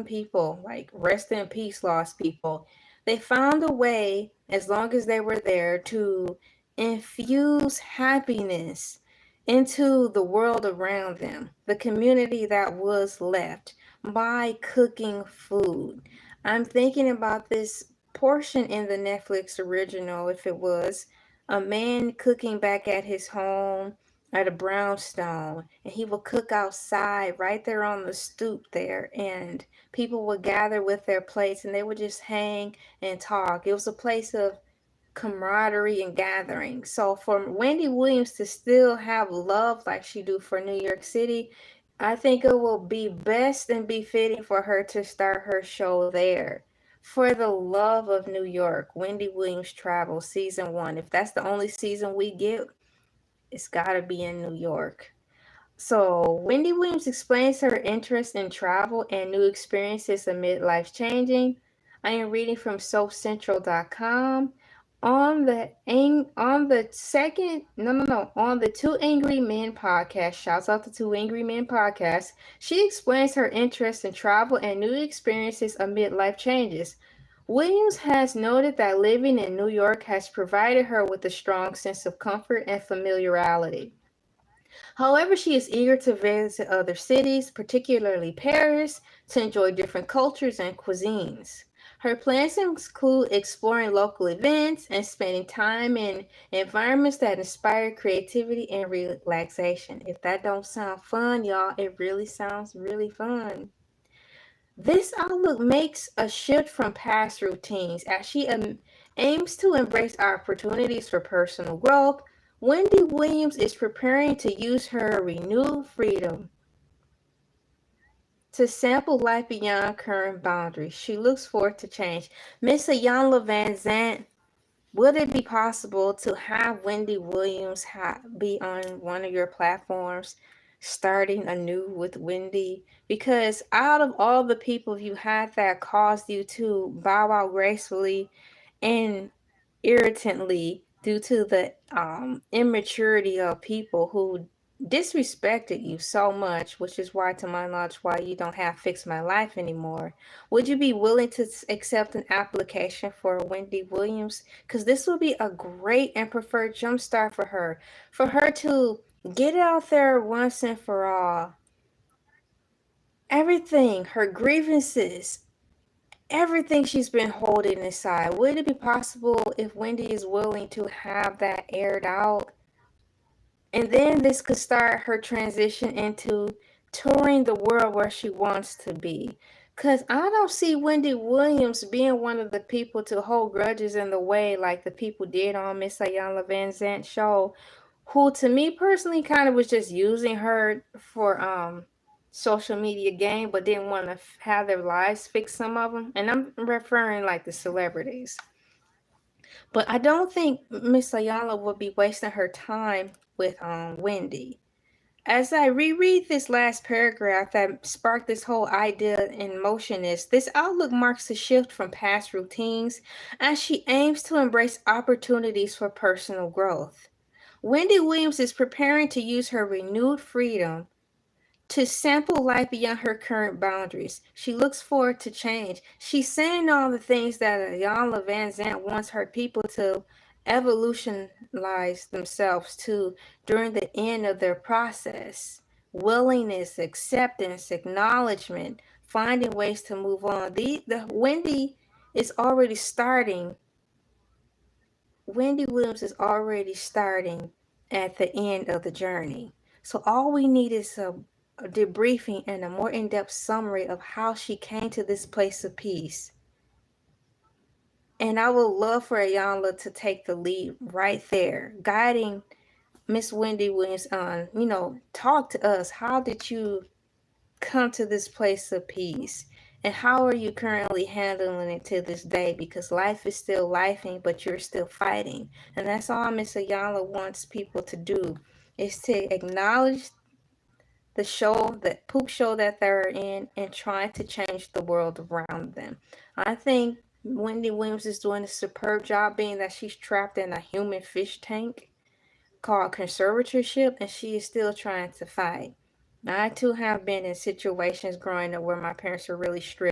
some people, like rest in peace, lost people, they found a way, as long as they were there, to infuse happiness into the world around them, the community that was left, by cooking food. I'm thinking about this portion in the Netflix original, if it was a man cooking back at his home at a brownstone, and he would cook outside right there on the stoop there, and people would gather with their plates and they would just hang and talk. It was a place of camaraderie and gathering. So for Wendy Williams to still have love like she do for New York City, I think it will be best and befitting for her to start her show there. For the love of New York, Wendy Williams Travel season 1. If that's the only season we get, it's got to be in New York. So, Wendy Williams explains her interest in travel and new experiences amid life changing. I am reading from SoapCentral.com. On the Two Angry Men podcast, shouts out to Two Angry Men podcast, she explains her interest in travel and new experiences amid life changes. Williams has noted that living in New York has provided her with a strong sense of comfort and familiarity. However, she is eager to visit other cities, particularly Paris, to enjoy different cultures and cuisines. Her plans include exploring local events and spending time in environments that inspire creativity and relaxation. If that don't sound fun, y'all, it really sounds really fun. This outlook makes a shift from past routines as she aims to embrace opportunities for personal growth. Wendy Williams is preparing to use her renewed freedom to sample life beyond current boundaries. She looks forward to change. Miss Ayanla Van Zant, would it be possible to have Wendy Williams be on one of your platforms, starting anew with Wendy? Because out of all the people you had that caused you to bow out gracefully and irritantly due to the immaturity of people who disrespected you so much, which is why, to my knowledge, why you don't have Fix My Life anymore. Would you be willing to accept an application for Wendy Williams? Because this will be a great and preferred jumpstart for her to get out there once and for all. Everything, her grievances, everything she's been holding inside. Would it be possible if Wendy is willing to have that aired out? And then this could start her transition into touring the world where she wants to be. Because I don't see Wendy Williams being one of the people to hold grudges in the way like the people did on Miss Ayanla Van Zant show, who to me personally kind of was just using her for social media gain, but didn't want to have their lives fix, some of them. And I'm referring like the celebrities. But I don't think Miss Ayala would be wasting her time with Wendy. As I reread this last paragraph that sparked this whole idea in motion, is this outlook marks a shift from past routines as she aims to embrace opportunities for personal growth. Wendy Williams is preparing to use her renewed freedom to sample life beyond her current boundaries. She looks forward to change. She's saying all the things that Ayanla Van Zant wants her people to evolutionize themselves to during the end of their process. Willingness, acceptance, acknowledgement, finding ways to move on. The Wendy is already starting. Wendy Williams is already starting at the end of the journey. So all we need is a debriefing and a more in-depth summary of how she came to this place of peace. And I would love for Ayanla to take the lead right there, guiding Miss Wendy Williams on, talk to us. How did you come to this place of peace? And how are you currently handling it to this day? Because life is still lifing, but you're still fighting. And that's all Miss Ayanla wants people to do, is to acknowledge the show, that poop show that they're in, and trying to change the world around them. I think Wendy Williams is doing a superb job, being that she's trapped in a human fish tank called conservatorship, and she is still trying to fight. I too have been in situations growing up where my parents were really strict.